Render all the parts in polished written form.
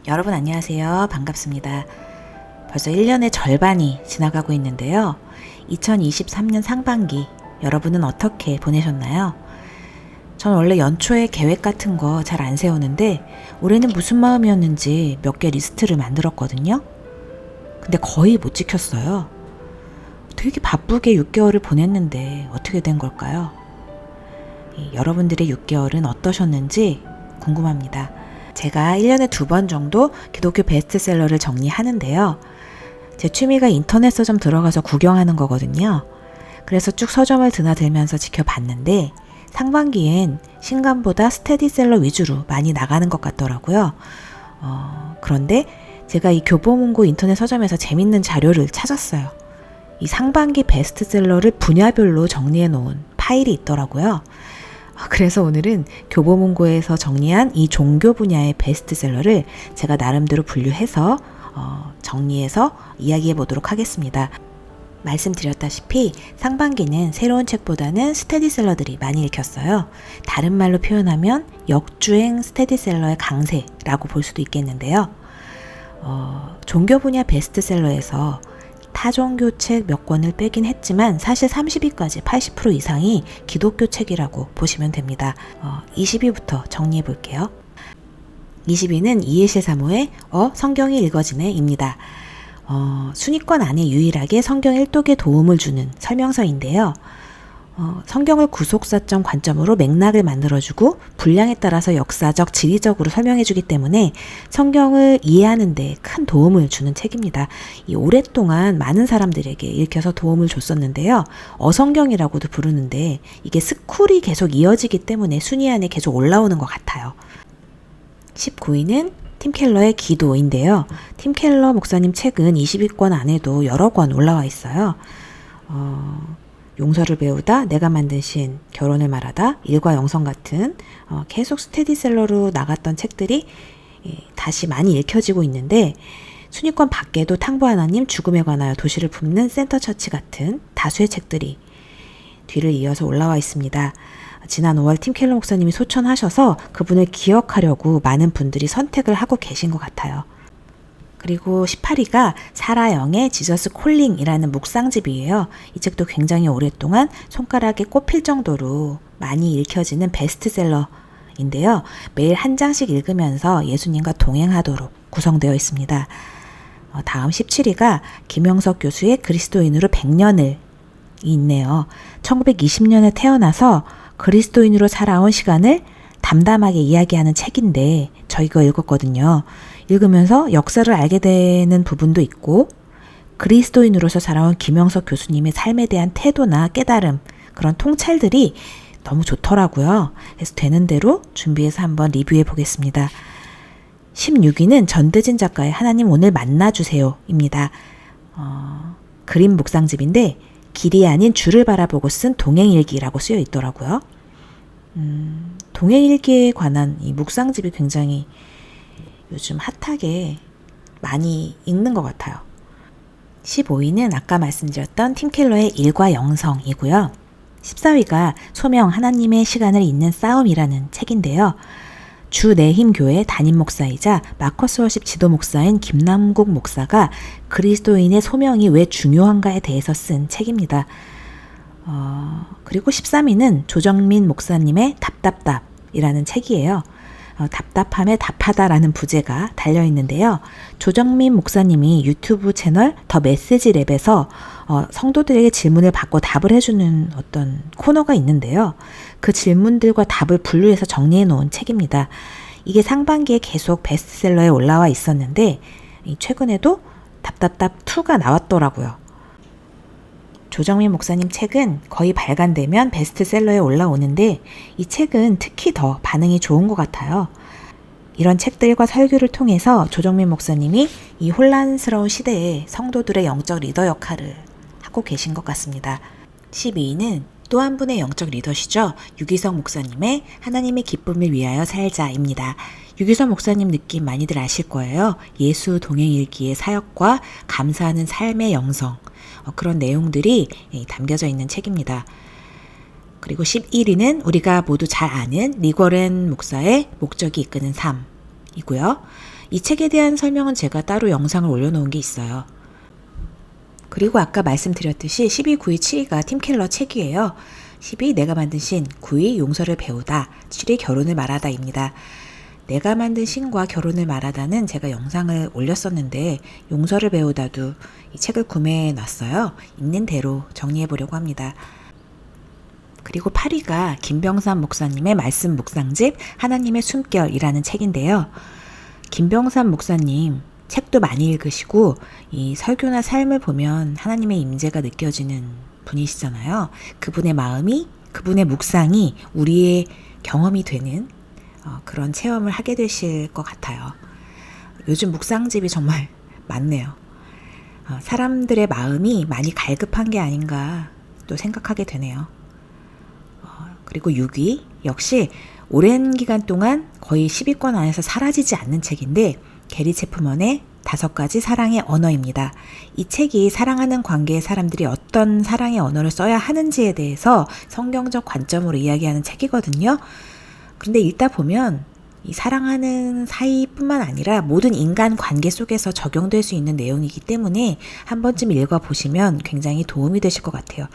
여러분 안녕하세요. 반갑습니다. 벌써 1년의 절반이 지나가고 있는데요. 2023년 상반기 여러분은 어떻게 보내셨나요? 전 원래 연초에 계획 같은 거 잘 안 세우는데 올해는 무슨 마음이었는지 몇 개 리스트를 만들었거든요. 근데 거의 못 지켰어요. 되게 바쁘게 6개월을 보냈는데 어떻게 된 걸까요? 여러분들의 6개월은 어떠셨는지 궁금합니다. 제가 1년에 2번 정도 기독교 베스트셀러를 정리하는데요. 제 취미가 인터넷 서점 들어가서 구경하는 거거든요. 그래서 쭉 서점을 드나들면서 지켜봤는데 상반기엔 신간보다 스테디셀러 위주로 많이 나가는 것 같더라고요. 그런데 제가 이 교보문고 인터넷 서점에서 재밌는 자료를 찾았어요. 이 상반기 베스트셀러를 분야별로 정리해 놓은 파일이 있더라고요. 그래서 오늘은 교보문고에서 정리한 이 종교 분야의 베스트셀러를 제가 나름대로 분류해서 정리해서 이야기해 보도록 하겠습니다. 말씀드렸다시피 상반기는 새로운 책보다는 스테디셀러들이 많이 읽혔어요. 다른 말로 표현하면 역주행 스테디셀러의 강세라고 볼 수도 있겠는데요. 종교 분야 베스트셀러에서 타종교 책 몇 권을 빼긴 했지만 사실 30위까지 80% 이상이 기독교 책이라고 보시면 됩니다. 20위부터 정리해 볼게요. 20위는 이해실 사모의 성경이 읽어지네 입니다. 순위권 안에 유일하게 성경 1독에 도움을 주는 설명서인데요. 성경을 구속사점 관점으로 맥락을 만들어주고 분량에 따라서 역사적, 지리적으로 설명해주기 때문에 성경을 이해하는 데 큰 도움을 주는 책입니다. 오랫동안 많은 사람들에게 읽혀서 도움을 줬었는데요. 어성경이라고도 부르는데 이게 스쿨이 계속 이어지기 때문에 순위 안에 계속 올라오는 것 같아요. 19위는 팀 켈러의 기도인데요. 팀 켈러 목사님 책은 20위권 안에도 여러 권 올라와 있어요. 용서를 배우다, 내가 만든 신, 결혼을 말하다, 일과 영성 같은 계속 스테디셀러로 나갔던 책들이 다시 많이 읽혀지고 있는데 순위권 밖에도 탕보 하나님, 죽음에 관하여 도시를 품는 센터처치 같은 다수의 책들이 뒤를 이어서 올라와 있습니다. 지난 5월 팀 켈러 목사님이 소천하셔서 그분을 기억하려고 많은 분들이 선택을 하고 계신 것 같아요. 그리고 18위가 사라 영의 지저스 콜링이라는 묵상집이에요. 이 책도 굉장히 오랫동안 손가락에 꼽힐 정도로 많이 읽혀지는 베스트셀러인데요. 매일 한 장씩 읽으면서 예수님과 동행하도록 구성되어 있습니다. 다음 17위가 김영석 교수의 그리스도인으로 100년을 있네요. 1920년에 태어나서 그리스도인으로 살아온 시간을 담담하게 이야기하는 책인데 저 이거 읽었거든요. 읽으면서 역사를 알게 되는 부분도 있고 그리스도인으로서 살아온 김영석 교수님의 삶에 대한 태도나 깨달음 그런 통찰들이 너무 좋더라고요. 그래서 되는 대로 준비해서 한번 리뷰해 보겠습니다. 16위는 전대진 작가의 하나님 오늘 만나주세요 입니다. 그림 묵상집인데 길이 아닌 줄을 바라보고 쓴 동행일기라고 쓰여 있더라고요. 동행일기에 관한 이 묵상집이 굉장히 요즘 핫하게 많이 읽는 것 같아요. 15위는 아까 말씀드렸던 팀 켈러의 일과 영성이고요. 14위가 소명 하나님의 시간을 잇는 싸움이라는 책인데요. 주 내힘교회 담임 목사이자 마커스 워십 지도 목사인 김남국 목사가 그리스도인의 소명이 왜 중요한가에 대해서 쓴 책입니다. 그리고 13위는 조정민 목사님의 답답답이라는 책이에요. 답답함에 답하다라는 부제가 달려있는데요. 조정민 목사님이 유튜브 채널 더 메시지 랩에서 성도들에게 질문을 받고 답을 해주는 어떤 코너가 있는데요. 그 질문들과 답을 분류해서 정리해 놓은 책입니다. 이게 상반기에 계속 베스트셀러에 올라와 있었는데 최근에도 답답답2가 나왔더라고요. 조정민 목사님 책은 거의 발간되면 베스트셀러에 올라오는데 이 책은 특히 더 반응이 좋은 것 같아요. 이런 책들과 설교를 통해서 조정민 목사님이 이 혼란스러운 시대에 성도들의 영적 리더 역할을 하고 계신 것 같습니다. 12위는 또 한 분의 영적 리더시죠. 유기성 목사님의 하나님의 기쁨을 위하여 살자입니다. 유기성 목사님 느낌 많이들 아실 거예요. 예수 동행일기의 사역과 감사하는 삶의 영성 그런 내용들이 담겨져 있는 책입니다. 그리고 11위는 우리가 모두 잘 아는 리거렌 목사의 목적이 이끄는 삶이고요. 이 책에 대한 설명은 제가 따로 영상을 올려놓은 게 있어요. 그리고 아까 말씀드렸듯이 12.9.2.7위가 팀 켈러 책이에요. 10위 내가 만든 신, 9위 용서를 배우다, 7위 결혼을 말하다입니다. 내가 만든 신과 결혼을 말하다는 제가 영상을 올렸었는데 용서를 배우다도 이 책을 구매해 놨어요. 있는 대로 정리해 보려고 합니다. 그리고 8위가 김병삼 목사님의 말씀 묵상집 하나님의 숨결이라는 책인데요. 김병삼 목사님 책도 많이 읽으시고 이 설교나 삶을 보면 하나님의 임재가 느껴지는 분이시잖아요. 그분의 마음이, 그분의 묵상이 우리의 경험이 되는 그런 체험을 하게 되실 것 같아요. 요즘 묵상집이 정말 많네요. 사람들의 마음이 많이 갈급한 게 아닌가 또 생각하게 되네요. 그리고 6위 역시 오랜 기간 동안 거의 10위권 안에서 사라지지 않는 책인데 게리 체프먼의 5가지 사랑의 언어입니다. 이 책이 사랑하는 관계의 사람들이 어떤 사랑의 언어를 써야 하는지에 대해서 성경적 관점으로 이야기하는 책이거든요. 그런데 읽다 보면 이 사랑하는 사이뿐만 아니라 모든 인간 관계 속에서 적용될 수 있는 내용이기 때문에 한 번쯤 읽어보시면 굉장히 도움이 되실 것 같아요.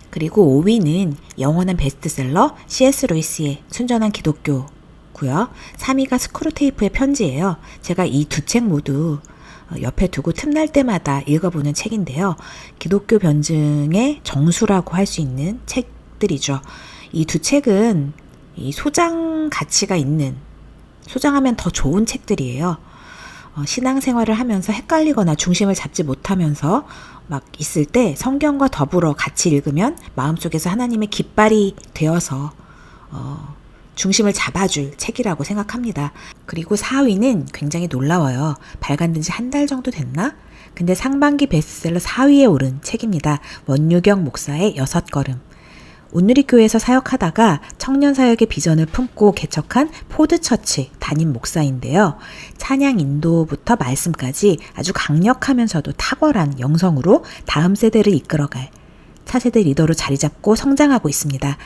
그리고 5위는 영원한 베스트셀러 C.S. 루이스의 순전한 기독교고요. 3위가 스크루테이프의 편지예요. 제가 이 두 책 모두 옆에 두고 틈날 때마다 읽어보는 책인데요. 기독교 변증의 정수라고 할 수 있는 책들이죠. 이 두 책은 이 소장 가치가 있는, 소장하면 더 좋은 책들이에요. 신앙생활을 하면서 헷갈리거나 중심을 잡지 못하면서 막 있을 때 성경과 더불어 같이 읽으면 마음속에서 하나님의 깃발이 되어서 중심을 잡아줄 책이라고 생각합니다. 그리고 4위는 굉장히 놀라워요. 발간된 지 한 달 정도 됐나? 근데 상반기 베스트셀러 4위에 오른 책입니다. 원유경 목사의 6걸음. 온누리교회에서 사역하다가 청년사역의 비전을 품고 개척한 포드처치 담임 목사인데요. 찬양 인도부터 말씀까지 아주 강력하면서도 탁월한 영성으로 다음 세대를 이끌어갈 차세대 리더로 자리 잡고 성장하고 있습니다.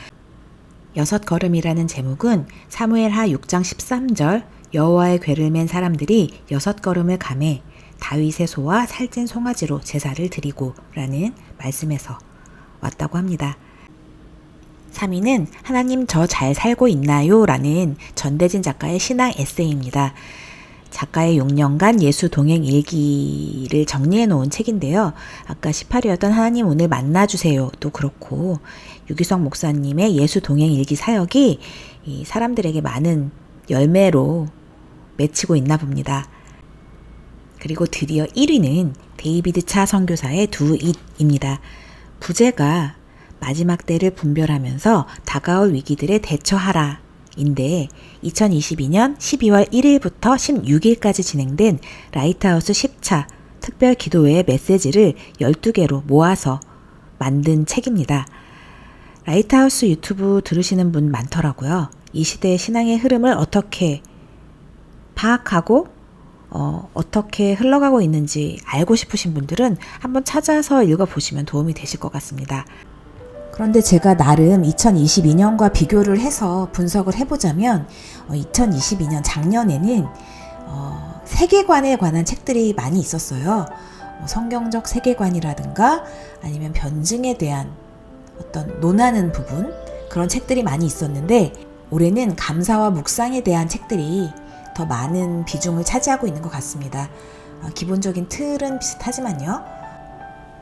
6걸음이라는 제목은 사무엘하 6장 13절 여호와의 궤를 맨 사람들이 6걸음을 감해 다윗의 소와 살찐 송아지로 제사를 드리고 라는 말씀에서 왔다고 합니다. 3위는 하나님 저 잘 살고 있나요? 라는 전대진 작가의 신앙 에세이입니다. 작가의 6년간 예수 동행 일기를 정리해 놓은 책인데요. 아까 18위였던 하나님 오늘 만나주세요도 그렇고 유기성 목사님의 예수 동행 일기 사역이 이 사람들에게 많은 열매로 맺히고 있나 봅니다. 그리고 드디어 1위는 데이비드 차 선교사의 두 it입니다. 부제가 마지막 때를 분별하면서 다가올 위기들에 대처하라 인데 2022년 12월 1일부터 16일까지 진행된 라이트하우스 10차 특별 기도회의 메시지를 12개로 모아서 만든 책입니다. 라이트하우스 유튜브 들으시는 분 많더라고요. 이 시대의 신앙의 흐름을 어떻게 파악하고 어떻게 흘러가고 있는지 알고 싶으신 분들은 한번 찾아서 읽어보시면 도움이 되실 것 같습니다. 그런데 제가 나름 2022년과 비교를 해서 분석을 해보자면 2022년 작년에는 세계관에 관한 책들이 많이 있었어요. 성경적 세계관이라든가 아니면 변증에 대한 어떤 논하는 부분 그런 책들이 많이 있었는데 올해는 감사와 묵상에 대한 책들이 더 많은 비중을 차지하고 있는 것 같습니다. 기본적인 틀은 비슷하지만요.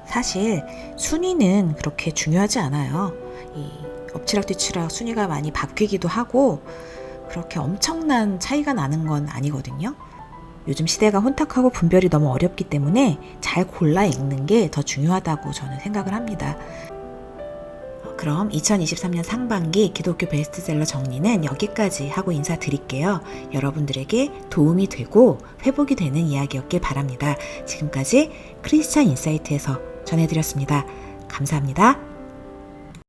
사실 순위는 그렇게 중요하지 않아요. 이 엎치락뒤치락 순위가 많이 바뀌기도 하고 그렇게 엄청난 차이가 나는 건 아니거든요. 요즘 시대가 혼탁하고 분별이 너무 어렵기 때문에 잘 골라 읽는 게 더 중요하다고 저는 생각을 합니다. 그럼 2023년 상반기 기독교 베스트셀러 정리는 여기까지 하고 인사드릴게요. 여러분들에게 도움이 되고 회복이 되는 이야기였길 바랍니다. 지금까지 크리스찬 인사이트에서 전해드렸습니다. 감사합니다.